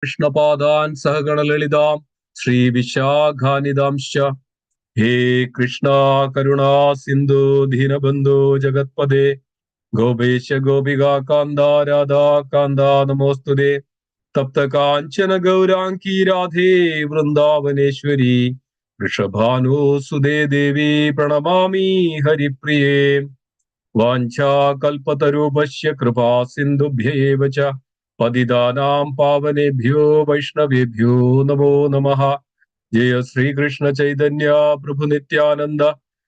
कृष्णपादान् सहगणललितां श्रीविशाखानिदांश्च हे कृष्णा करुणा सिन्धु दीनबन्धो जगत्पदे गोपेश गोपिका कान्दा राधा कान्दा नमोऽस्तुते तप्त काञ्चन गौराङ्गी राधे वृन्दावनेश्वरी वृषभानुसुदे देवी प्रणमामि हरिप्रिये वाञ्छाकल्पतरुभ्यश्च कृपा सिन्धुभ्य एव च पतितानां पावनेभ्यो वैष्णवेभ्यो नमो नमः। जय श्री कृष्ण चैतन्य प्रभु नित्यानंद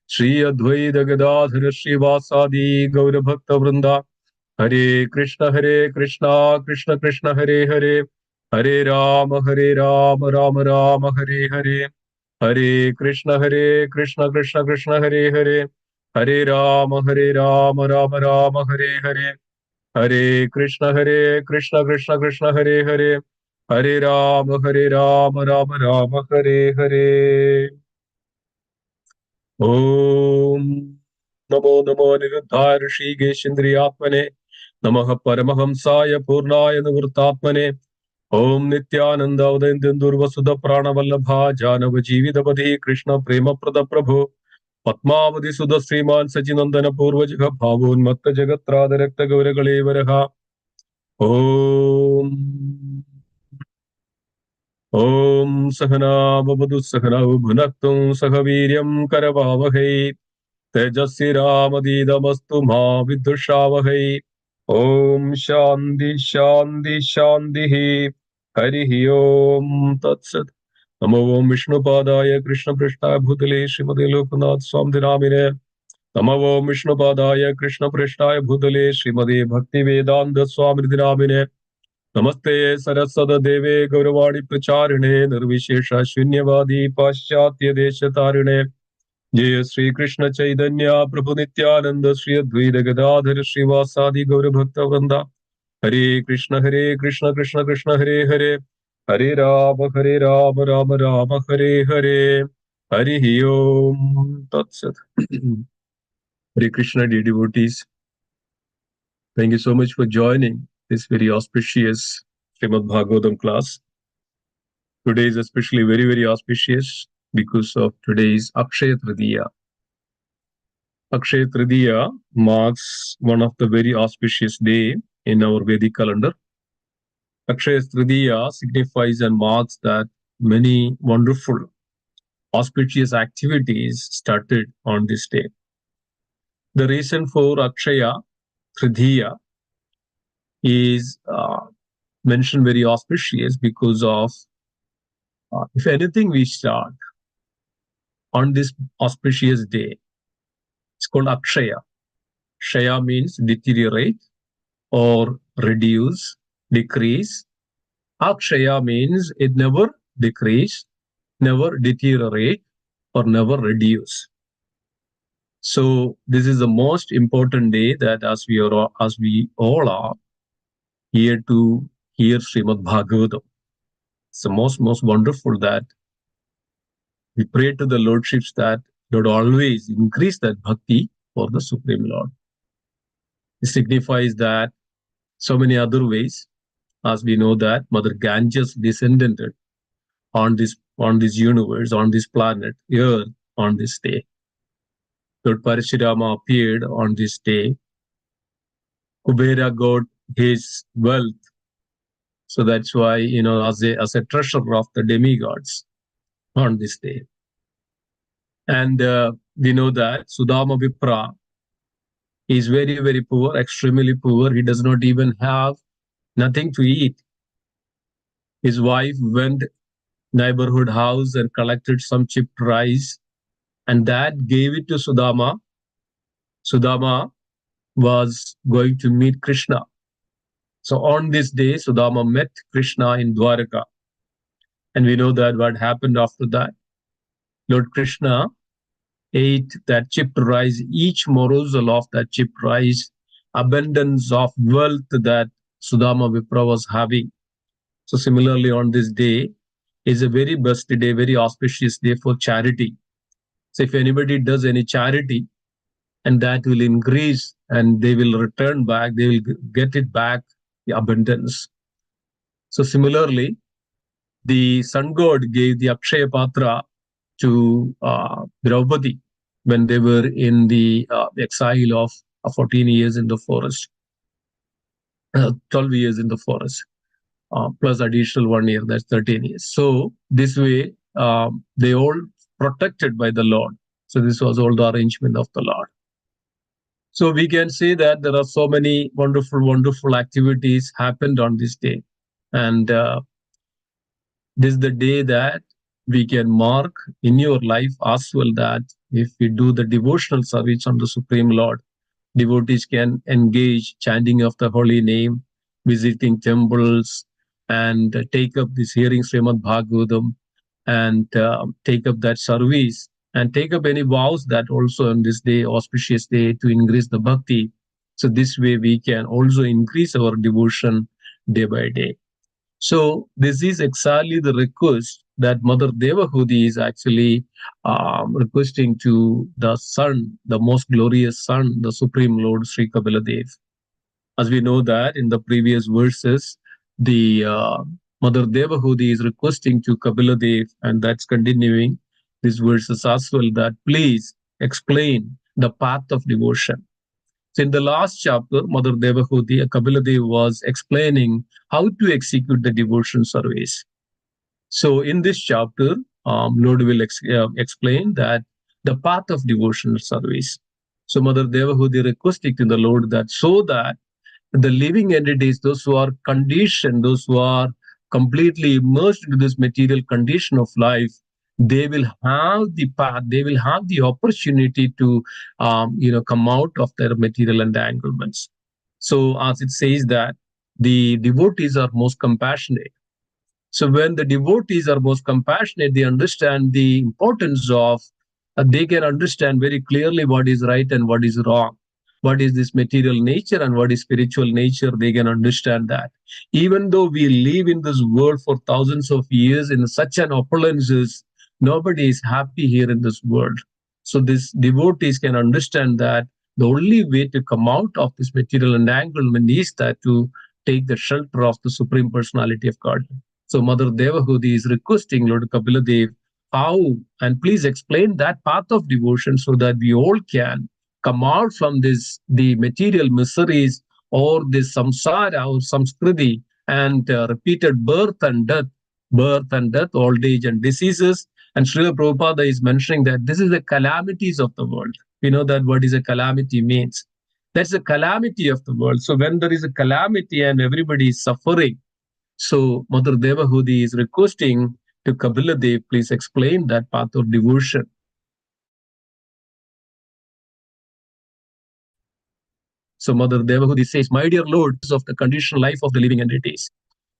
श्री अद्वैत गदाधर श्रीवासादि गौर भक्त वृंदा हरे कृष्ण कृष्ण कृष्ण हरे हरे हरे राम राम राम हरे हरे हरे कृष्ण कृष्ण कृष्ण हरे हरे हरे राम राम राम हरे हरे हरे कृष्ण कृष्ण कृष्ण हरे हरे हरे राम राम राम हरे हरे। ओम नमो नमो निरुद्धाय ऋषिकेशेन्द्रियात्मने नमः परमहंसाय पूर्णाय निवृत्तात्मने ओम नित्यानंद उदयन्दुर्वसुध प्राणवल्लभा जानव जीवितपति कृष्ण प्रेम प्रद प्रभु पद्मावति सुध श्रीमान सचिनंदन पूर्वजग भावोन्मत्त जगत्राद रक्त गौरगलेवरः ओम ओम सहना भवतु सहनौ भुनक्तु सह वीर्यं करवावहै तेजस्विनावधीतमस्तु मा विद्विषावहै ओम शांति शांति शांति हरि ओम तत्सत् नमो ओम विष्णुपादाय कृष्णपृष्ठाय भूतले श्रीमते लोकनाथ स्वामी नामिने नमो ओम विष्णुपादाय कृष्णपृष्ठाय भूतले श्रीमते भक्तिवेदांत स्वामी नामिने नमस्ते सरस्वत देवे गौरवाणी प्रचारिणे निर्विशेष शून्यवादी पाश्चात्य देश तारिणे जय श्री कृष्ण चैतन्य प्रभु नित्यानंद श्री अद्वैत गदाधर श्रीवासादि गौर भक्त वृंदा हरे कृष्ण कृष्ण कृष्ण हरे हरे हरे राम राम हरे हरे हरि ओम तत्सत। Hare Krishna, dear devotees, thank you so much for joining this very auspicious Srimad Bhagavatam class. Today is especially very auspicious because of today's Akshaya Tritiya. Akshaya Tritiya marks one of the very auspicious day in our Vedic calendar. Akshaya Tritiya signifies and marks that many wonderful auspicious activities started on this day. The reason for Akshaya Tritiya is mentioned very auspicious because of if anything we start on this auspicious day, it's called Akshaya. Shaya means deteriorate or reduce, decrease. Akshaya means it never decrease, never deteriorate, or never reduce. So this is the most important day that as we all are here to hear Srimad Bhagavatam. It's the most wonderful that we pray to the Lordships that Lord always increase that bhakti for the Supreme Lord. It signifies that so many other ways, as we know that Mother Ganges descended on this universe, on this planet, Earth, on this day. Lord Parashurama appeared on this day. Kubera got his wealth, so that's why as a treasure of the demigods on this day. And we know that Sudama Vipra is very poor, extremely poor. He does not even have nothing to eat. His wife went neighborhood house and collected some chipped rice, and that gave it to Sudama. Sudama was going to meet Krishna. So on this day, Sudama met Krishna in Dwaraka. And we know that what happened after that. Lord Krishna ate that chipped rice, each morsel of that chipped rice, abundance of wealth that Sudama Vipra was having. So similarly, on this day is a very best day, very auspicious day for charity. So if anybody does any charity, and that will increase and they will return back, they will get it back, the abundance. So similarly, the sun god gave the Akshaya Patra to Draupadi when they were in the exile of 14 years in the forest, 12 years in the forest, plus additional 1 year, that's 13 years. So this way, they all protected by the Lord. So this was all the arrangement of the Lord. So we can say that there are so many wonderful, wonderful activities happened on this day. And this is the day that we can mark in your life as well, that if we do the devotional service on the Supreme Lord, devotees can engage chanting of the holy name, visiting temples, and take up this hearing Srimad Bhagavatam, and take up that service, and take up any vows that also on this day, auspicious day, to increase the bhakti. So this way we can also increase our devotion day by day. So this is exactly the request that Mother Devahudi is actually requesting to the Son, the most glorious Son, the Supreme Lord Sri Kapiladev. As we know that in the previous verses, the Mother Devahudi is requesting to Kapiladev, and that's continuing these verses as well, that please explain the path of devotion. So in the last chapter, Mother Devahudi, Kapiladev was explaining how to execute the devotion service. So in this chapter, Lord will explain that the path of devotional service. So Mother Devahudi requesting to the Lord that so that the living entities, those who are conditioned, those who are completely immersed into this material condition of life, they will have the path, they will have the opportunity to, come out of their material entanglements. So, as it says that the devotees are most compassionate. So, when the devotees are most compassionate, they understand the importance of, they can understand very clearly what is right and what is wrong, what is this material nature and what is spiritual nature. They can understand that. Even though we live in this world for thousands of years in such an opulences, nobody is happy here in this world. So these devotees can understand that the only way to come out of this material entanglement is that to take the shelter of the Supreme Personality of God. So Mother Devahudi is requesting Lord Kapiladev how, and please explain that path of devotion so that we all can come out from this, the material miseries or this samsara or samskriti, and repeated birth and death, old age and diseases. And Srila Prabhupada is mentioning that this is the calamities of the world. We know that what is a calamity means. That's the calamity of the world. So when there is a calamity and everybody is suffering, so Mother Devahudi is requesting to Kapiladev, please explain that path of devotion. So Mother Devahudi says, my dear Lord, of the conditional life of the living entities.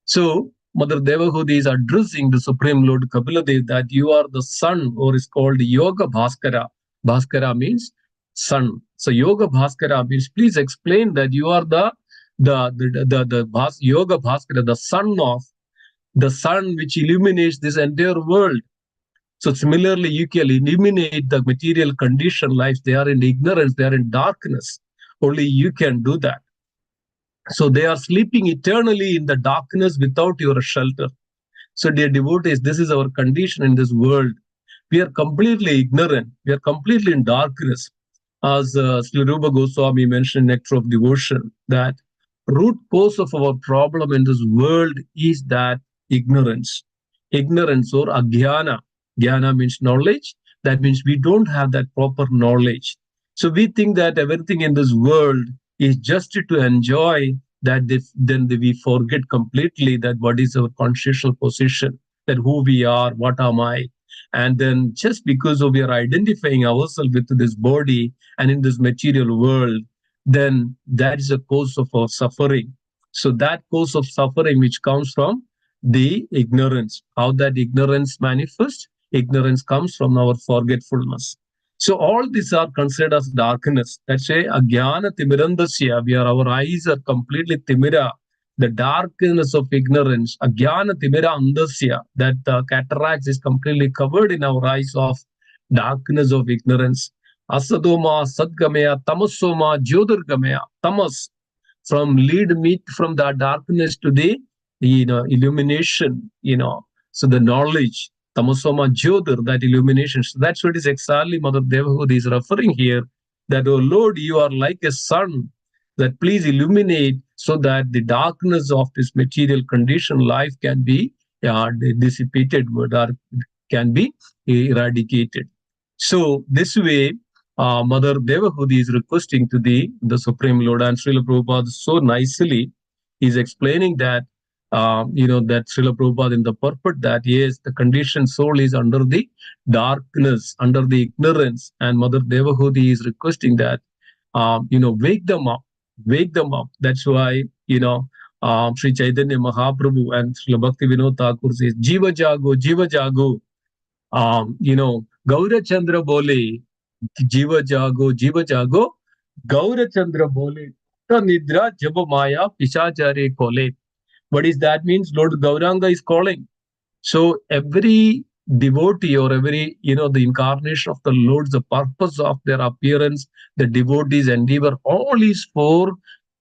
So Mother Devahudi is addressing the Supreme Lord Kapiladev that you are the sun, or is called Yoga Bhaskara. Bhaskara means sun. So Yoga Bhaskara means please explain that you are the Yoga Bhaskara, the sun which illuminates this entire world. So similarly, you can eliminate the material condition life. They are in ignorance, they are in darkness. Only you can do that. So they are sleeping eternally in the darkness without your shelter. So dear devotees, this is our condition in this world. We are completely ignorant. We are completely in darkness. As Sri Rupa Goswami mentioned in Nectar of Devotion, that root cause of our problem in this world is that ignorance. Ignorance or agyana. Jnana means knowledge. That means we don't have that proper knowledge. So we think that everything in this world is just to enjoy that. Then we forget completely that what is our consciousnal position, that who we are, what am I. And then just because we are identifying ourselves with this body and in this material world, then that is a cause of our suffering. So that cause of suffering which comes from the ignorance. How that ignorance manifests? Ignorance comes from our forgetfulness. So all these are considered as darkness. That's why agyana timirandasya, where our eyes are completely timira, the darkness of ignorance, agyana timira andasya, that the cataracts is completely covered in our eyes of darkness of ignorance. Asadoma sadgamaya tamasoma jyotirgamaya, tamas, from lead me from the darkness to the illumination, So the knowledge, tamasoma jyotir, that illumination. So that's what is exactly Mother Devahudi is referring here. That, oh Lord, you are like a sun, that please illuminate so that the darkness of this material condition life can be dissipated or can be eradicated. So this way, Mother Devahudi is requesting to the Supreme Lord, and Srila Prabhupada so nicely is explaining that, that Srila Prabhupada in the purport that yes, the conditioned soul is under the darkness, under the ignorance, and Mother Devahudi is requesting that, wake them up, wake them up. That's why, Sri Chaitanya Mahaprabhu and Srila Bhakti Vinod Thakur says, Jiva Jago, Jiva Jago. Gaura Chandra bole, Jiva Jago, Jiva Jago. Gaura Chandra bole, Ta Nidra Jaba Maya Pichachare Kole. What is that means? Lord Gauranga is calling. So every devotee or every, the incarnation of the Lord, the purpose of their appearance, the devotees' endeavor, all is for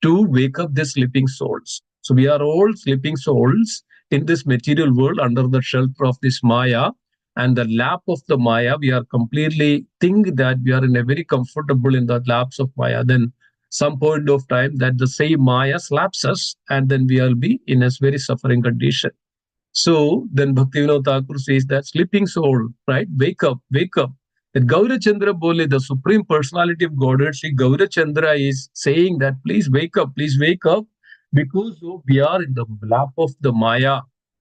to wake up the sleeping souls. So we are all sleeping souls in this material world under the shelter of this Maya and the lap of the Maya. We are completely think that we are in a very comfortable in the laps of Maya. Then some point of time that the same Maya slaps us, and then we will be in a very suffering condition. So then Bhaktivinoda Thakur says that sleeping soul, right? Wake up, wake up. That Gaurachandra Bole, the Supreme Personality of Godhead, Sri Gaurachandra is saying that please wake up, because we are in the lap of the Maya.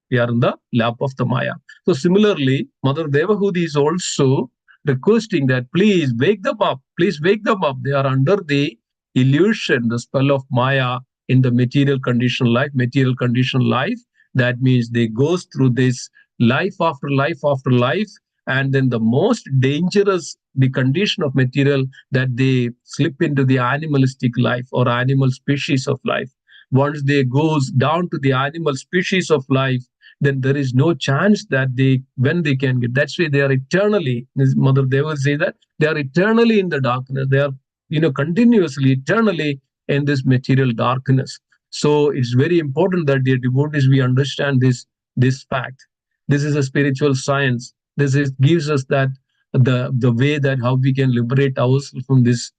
We are in the lap of the Maya. So similarly, Mother Devahudi is also requesting that please wake them up, please wake them up. They are under the illusion, the spell of Maya in the material condition life. That means they goes through this life after life after life, and then the most dangerous the condition of material, that they slip into the animalistic life or animal species of life. Once they goes down to the animal species of life, then there is no chance that they when they can get. That's why they are eternally, Mother Deva say that they are eternally in the darkness. They are, continuously eternally in this material darkness. So it's very important that, dear devotees, we understand this fact. This is a spiritual science. This is gives us that the way that how we can liberate ourselves from this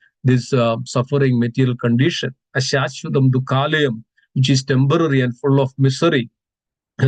suffering material condition. Ashashvatam dukalayam, which is temporary and full of misery.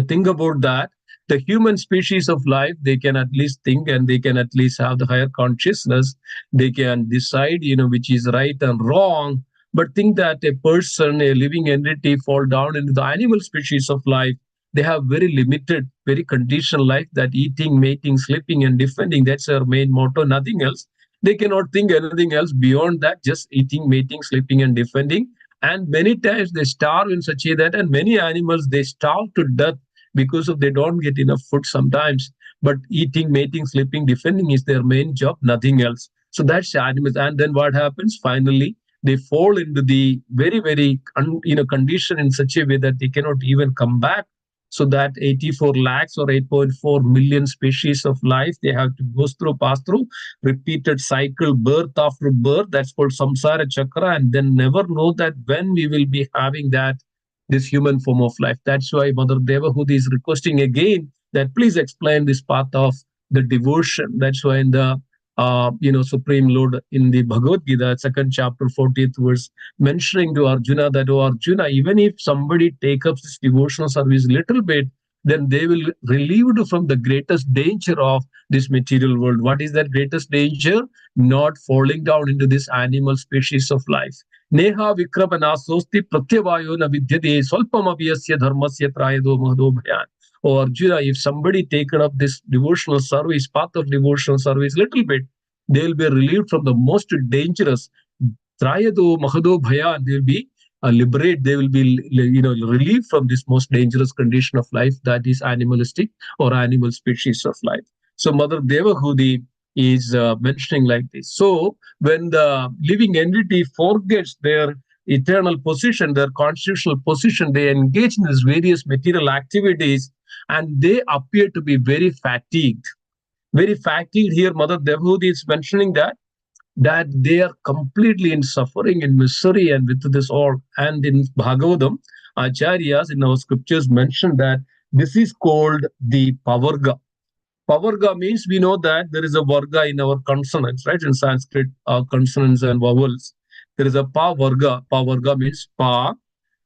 Think about that. The human species of life, they can at least think, and they can at least have the higher consciousness. They can decide, which is right and wrong. But think that a person, a living entity, fall down into the animal species of life. They have very limited, very conditioned life, that eating, mating, sleeping, and defending. That's our main motto, nothing else. They cannot think anything else beyond that, just eating, mating, sleeping, and defending. And many times they starve in such a that, and many animals, they starve to death because of they don't get enough food sometimes. But eating, mating, sleeping, defending is their main job, nothing else. So that's animals. And then what happens? Finally, they fall into the very, very condition in such a way that they cannot even come back. So that 84 lakhs or 8.4 million species of life, they have to pass through repeated cycle, birth after birth. That's called samsara chakra, and then never know that when we will be having that this human form of life. That's why Mother Devahudi is requesting again that please explain this path of the devotion. That's why in the Supreme Lord in the Bhagavad Gita, second chapter, 40th verse, mentioning to Arjuna that, oh Arjuna, even if somebody take up this devotional service little bit, then they will relieved from the greatest danger of this material world. What is that greatest danger? Not falling down into this animal species of life. Neha Vikramanasosti Pratyavayo na vidyade Swalpamabhyasya dharmasya trayado mahado bhayan. Oh Arjuna, if somebody taken up this devotional service, path of devotional service little bit, they will be relieved from the most dangerous Trayado Mahado Bhayan. They will be liberate. They will be relieved from this most dangerous condition of life, that is animalistic or animal species of life. So Mother Devahudi is mentioning like this. So when the living entity forgets their eternal position, their constitutional position, they engage in these various material activities, and they appear to be very fatigued. Very fatigued here, Mother Devahudi is mentioning that they are completely in suffering, in misery, and with this all. And in Bhagavatam, Acharyas in our scriptures mention that This is called the pavarga. Pavarga means we know that there is a varga in our consonants, right? In Sanskrit, consonants and vowels. There is a pa varga. Pa varga means pa,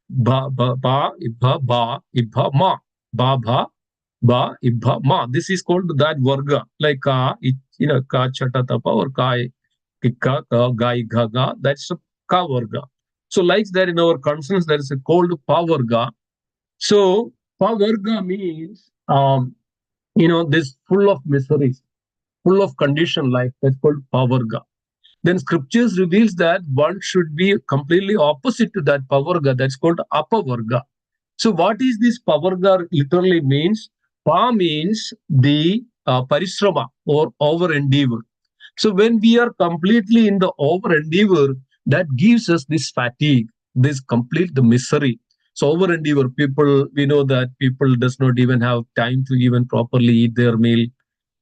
ba, ibha, ba, ibha, ma. Ba, bha, ba, ibha, ma. This is called that varga. Like ka, ka, chata, tapa, or ka, kikka, ka, ga, igha, ga. That's a ka varga. So, like that in our consonants, there is a called pa varga. So, pa varga means, this full of miseries, full of condition life. That's called pavarga. Then scriptures reveals that one should be completely opposite to that pavarga. That's called apavarga. So what is this pavarga literally means? Pa means the parishrama or over endeavor. So when we are completely in the over endeavor, that gives us this fatigue, this complete the misery. So over endeavor, people, we know that people does not even have time to even properly eat their meal.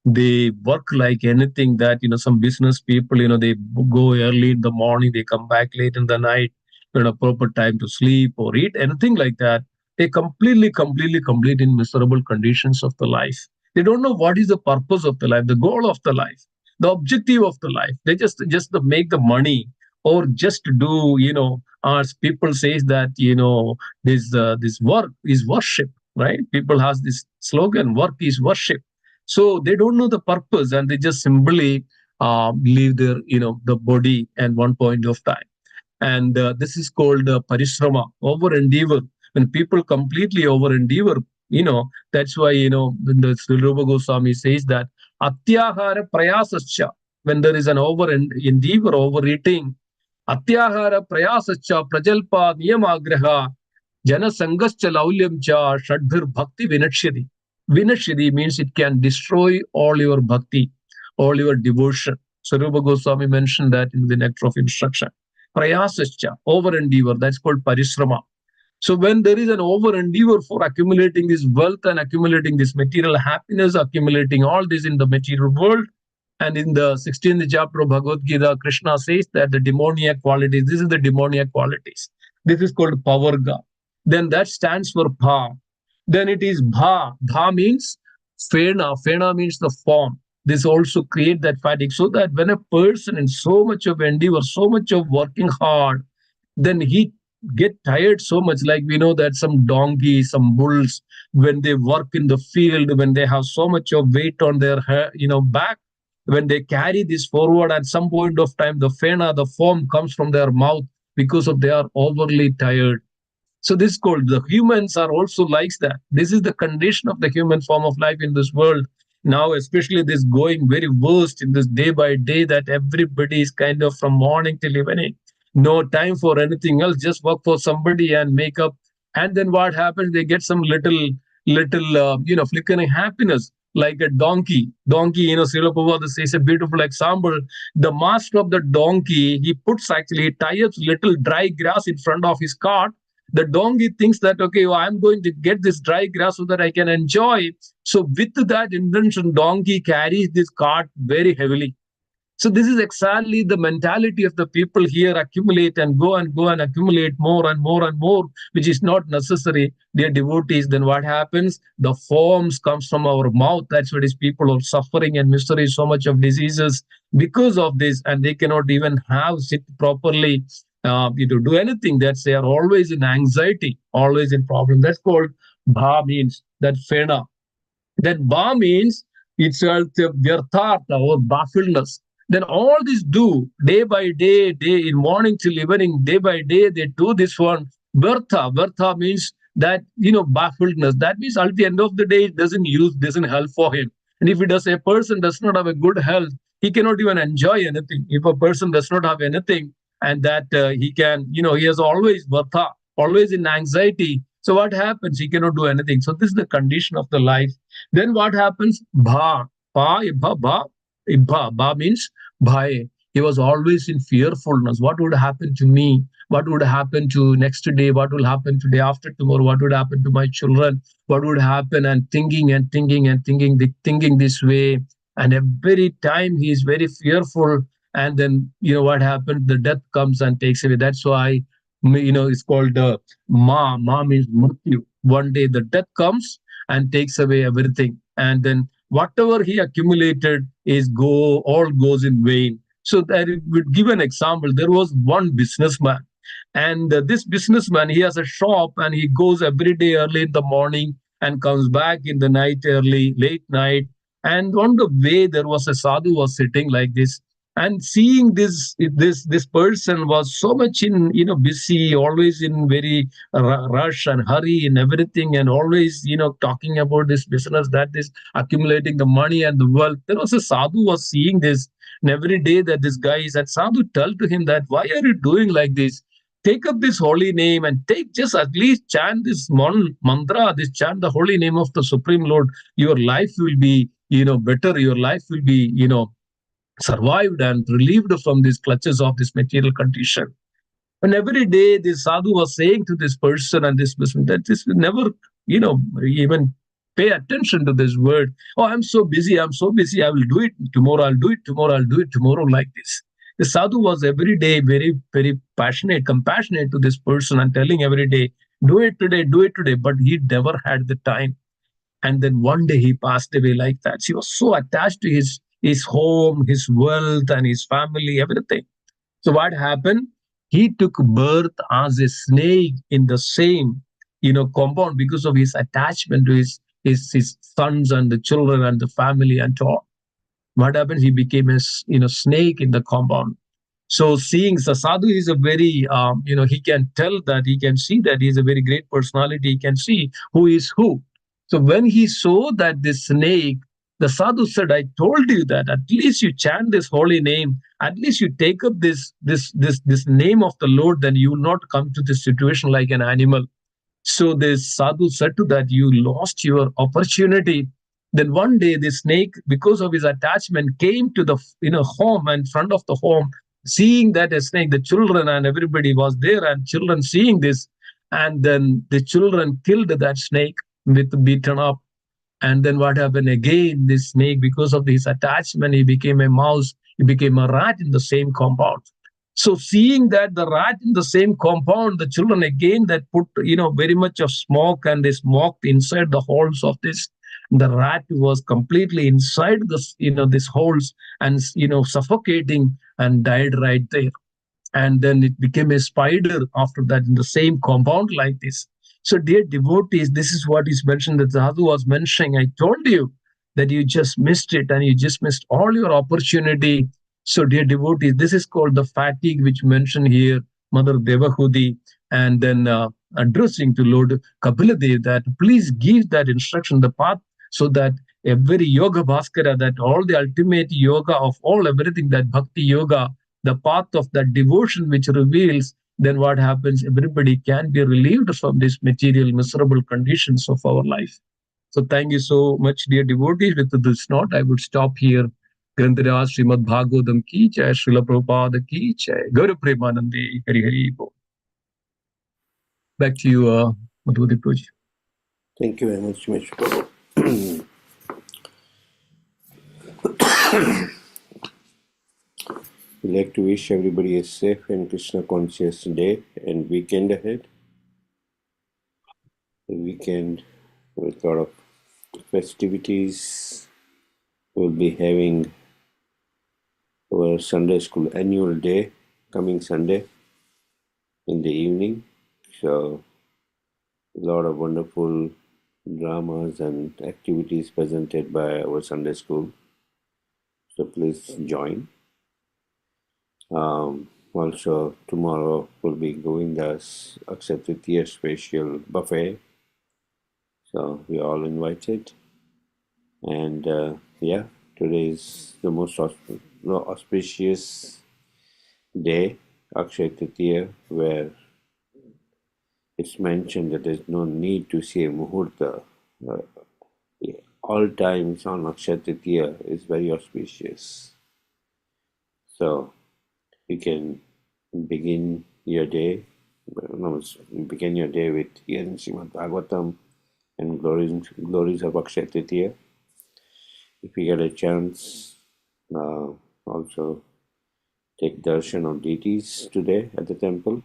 They work like anything, that some business people, they go early in the morning, they come back late in the night, proper time to sleep or eat anything like that. They complete in miserable conditions of the life. They don't know what is the purpose of the life, the goal of the life, the objective of the life. They just to make the money, or just to do, as people says that, this work is worship, right? People has this slogan, work is worship. So they don't know the purpose, and they just simply leave their, the body at one point of time. And this is called parishrama, over endeavor. When people completely over endeavor, that's why, when the Sri Rupa Goswami says that atyahara prayasascha, when there is an over endeavor, overeating, atyahara prayasascha prajalpa niyamagraha janasangascha laulyam cha shadbhir bhakti vinachyati. Vinashyati means it can destroy all your bhakti, all your devotion. Sarupa Goswami mentioned that in the Nectar of Instruction. Prayasascha, over endeavor, that's called parishrama. So when there is an over endeavor for accumulating this wealth and accumulating this material happiness, accumulating all this in the material world, and in the 16th chapter of Bhagavad Gita, Krishna says that the demoniac qualities, this is the demoniac qualities. This is called pavarga. Then that stands for pa. Then it is bha. Bha means fena. Fena means the form. This also create that fatigue. So that when a person in so much of endeavor, so much of working hard, then he get tired so much. Like we know that some donkeys, some bulls, when they work in the field, when they have so much of weight on their back, when they carry this forward, at some point of time the fena, the foam comes from their mouth, because of they are overly tired. So this is called, the humans are also like that. This is the condition of the human form of life in this world. Now, especially this going very worst in this day by day, that everybody is kind of from morning till evening. No time for anything else, just work for somebody and make up. And then what happens? They get some little flickering happiness, like a donkey. Donkey, Srila Prabhupada says a beautiful example. The master of the donkey, he puts actually, ties little dry grass in front of his cart. The donkey thinks that, okay, well, I'm going to get this dry grass so that I can enjoy. So with that intention, donkey carries this cart very heavily. So this is exactly the mentality of the people here: accumulate and go and accumulate more and more and more, which is not necessary. Dear devotees, then what happens? The forms comes from our mouth. That's what is, people are suffering and misery, so much of diseases because of this, and they cannot even have sit properly. Do anything. That's, they are always in anxiety, always in problem. That's called bha, means that fena. That ba means it's a vyarthartha or baffledness. Then all this do day by day, day in morning till evening, day by day, they do this one. Virtha. Virtha means that, baffledness. That means at the end of the day, it doesn't help for him. And if a person does not have a good health, he cannot even enjoy anything. If a person does not have anything, and that he can, he has always virtha, always in anxiety. So what happens? He cannot do anything. So this is the condition of the life. Then what happens? Bha. Pa, ibha, ba. Ibha. Ba means bhai. He was always in fearfulness. What would happen to me? What would happen to next day? What will happen today, after tomorrow? What would happen to my children? What would happen? And thinking and thinking and thinking, thinking this way. And every time he is very fearful. And then, what happened? The death comes and takes away. That's why, it's called ma. Ma means mrityu. One day the death comes, and takes away everything. And then whatever he accumulated all goes in vain. So that it would give an example. There was one businessman, and this businessman, he has a shop, and he goes every day early in the morning and comes back in the night, early late night. And on the way, there was a sadhu was sitting like this, and seeing this person was so much in, busy, always in very rush and hurry and everything, and always, talking about this business, that is accumulating the money and the wealth. There was a sadhu was seeing this, and every day that this guy is at, sadhu tell to him that, why are you doing like this? Take up this holy name and take, just at least chant this mantra, this chant the holy name of the Supreme Lord. Your life will be, better. Your life will be, survived and relieved from these clutches of this material condition. And every day, this sadhu was saying to this person and this person that this will never, even pay attention to this word. Oh, I'm so busy. I'm so busy. I will do it tomorrow. I'll do it tomorrow. I'll do it tomorrow, like this. The sadhu was every day very, very passionate, compassionate to this person and telling every day, do it today, do it today. But he never had the time. And then one day he passed away like that. He was so attached to his home, his wealth, and his family, everything. So what happened? He took birth as a snake in the same, compound, because of his attachment to his sons and the children and the family and all. What happened? He became a snake in the compound. So seeing Sadhu is a very, he can tell that, he can see that he's a very great personality. He can see who is who. So when he saw that this snake, the sadhu said, I told you that at least you chant this holy name, at least you take up this name of the Lord, then you will not come to this situation like an animal. So this sadhu said to that, you lost your opportunity. Then one day the snake, because of his attachment, came to the home, and front of the home, seeing that a snake, the children and everybody was there, and children seeing this, and then the children killed that snake with beaten up. And then what happened again? This snake, because of his attachment, he became a mouse, he became a rat in the same compound. So seeing that the rat in the same compound, the children again that put, very much of smoke, and they smoked inside the holes of this. The rat was completely inside this, this holes, and, suffocating, and died right there. And then it became a spider after that in the same compound like this. So, dear devotees, this is what is mentioned, that Sadhu was mentioning. I told you that you just missed it, and you just missed all your opportunity. So, dear devotees, this is called the fatigue, which mentioned here, Mother Devahudi, and then addressing to Lord Kapiladev that please give that instruction, the path, so that every yoga bhaskara, that all the ultimate yoga of all everything, that bhakti yoga, the path of that devotion which reveals, then what happens? Everybody can be relieved from these material miserable conditions of our life. So thank you so much, dear devotees. With this note, I would stop here. Grantaraj Srimad Bhagavatam ki jai, Srila Prabhupada ki jai, Gaura Premanande, Hari Hari Bol. Back to you, Madhuri Puji. Thank you very much, Mr. We'd like to wish everybody a safe and Krishna conscious day and weekend ahead. A weekend with a lot of festivities. We'll be having our Sunday school annual day coming Sunday in the evening. So a lot of wonderful dramas and activities presented by our Sunday school. So please join. Also, tomorrow will be Govinda's Akshaya Tritiya special buffet. So we are all invited. And today is the most auspicious day, Akshaya Tritiya, where it's mentioned that there's no need to see a muhurta. All times on Akshaya Tritiya is very auspicious. So you can begin your day with hearing Srimad Bhagavatam and glories of Akshaya Tritiya. If you get a chance, also take darshan of deities today at the temple.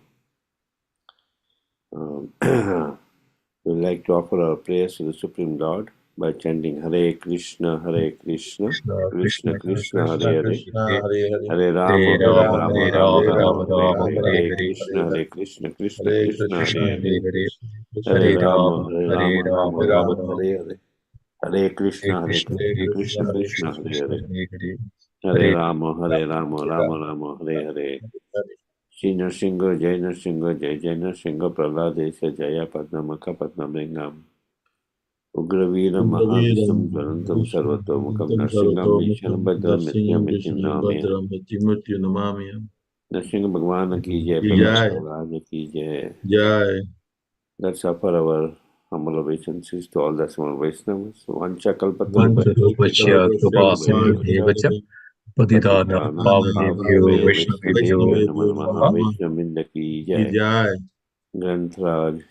We would like to offer our prayers to the Supreme Lord by chanting Hare Krishna, Hare Krishna, Krishna Krishna Krishna Krishna, Krishna Hare Hare, Hare Hare, Hare Rama, Hare Hare Rama Rama, Hare Rama Rama Rama, Rama Hare Rama Hare, Hare Hare Hare, Krishna, Hare Krishna, Krishna Hare Krishna, Krishna Hare Hare, Hare Hare, Hare Hare Rama, Rama Hare Hare Rama, Rama Rama Rama Rama, Rama, Hare Hare, Hare Hare Krishna, Hare Krishna Krishna, Hare Krishna Krishna Krishna, Krishna Hare Krishna Hare, Hare Hare, Hare Hare Rama, Hare Rama Rama, Hare Rama Rama Rama, Hare Hare, Hare Shri Nrsimha, Jai Nrsimha, Jai Jai Nrsimha, Praladesha, Jaya Padmamaka Padmabhringam, Ugraveeram Ugravidam Mahavisham Jvalantam Sarvatomukam Vishnutam Narsingam Sarvatomukam Vishalabhadram Darsingam Nityamitim Vishnu Namaya. Bhadram Mrityu Namami. Nrsimha Bhagwan ki jai, Ki Prahlad Jai, Maharaj ki jai. Jai. Let's offer our humble obeisances to all the small Vaishnavas. Vancha kalpatarubhayasya Vanchakalpachya Vanchakalpasya kripa Kripasindhubheva Kripasindhuveva च sindhubhayasya पतितानां patitanam पावनेभ्यो pavanebhyo Pavanebhyo वैष्णवेभ्यो Vaishnavebhyo Vaishnavebhyo Namo Namo नमः। Namaः. Vaishnavinda ki Ki jai. Jai, Granth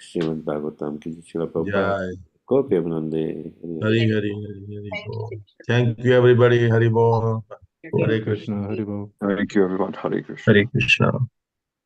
Srimad Bhagavatam ki jai. Srila Prabhupada Jai. Gopi Avinande. Hari Hari Hari Hari Bol. Thank you everybody. Hari Bol. Hare Hare Krishna. Krishna, Hare Bol. Thank you, everyone. Hare Krishna. Hare Krishna।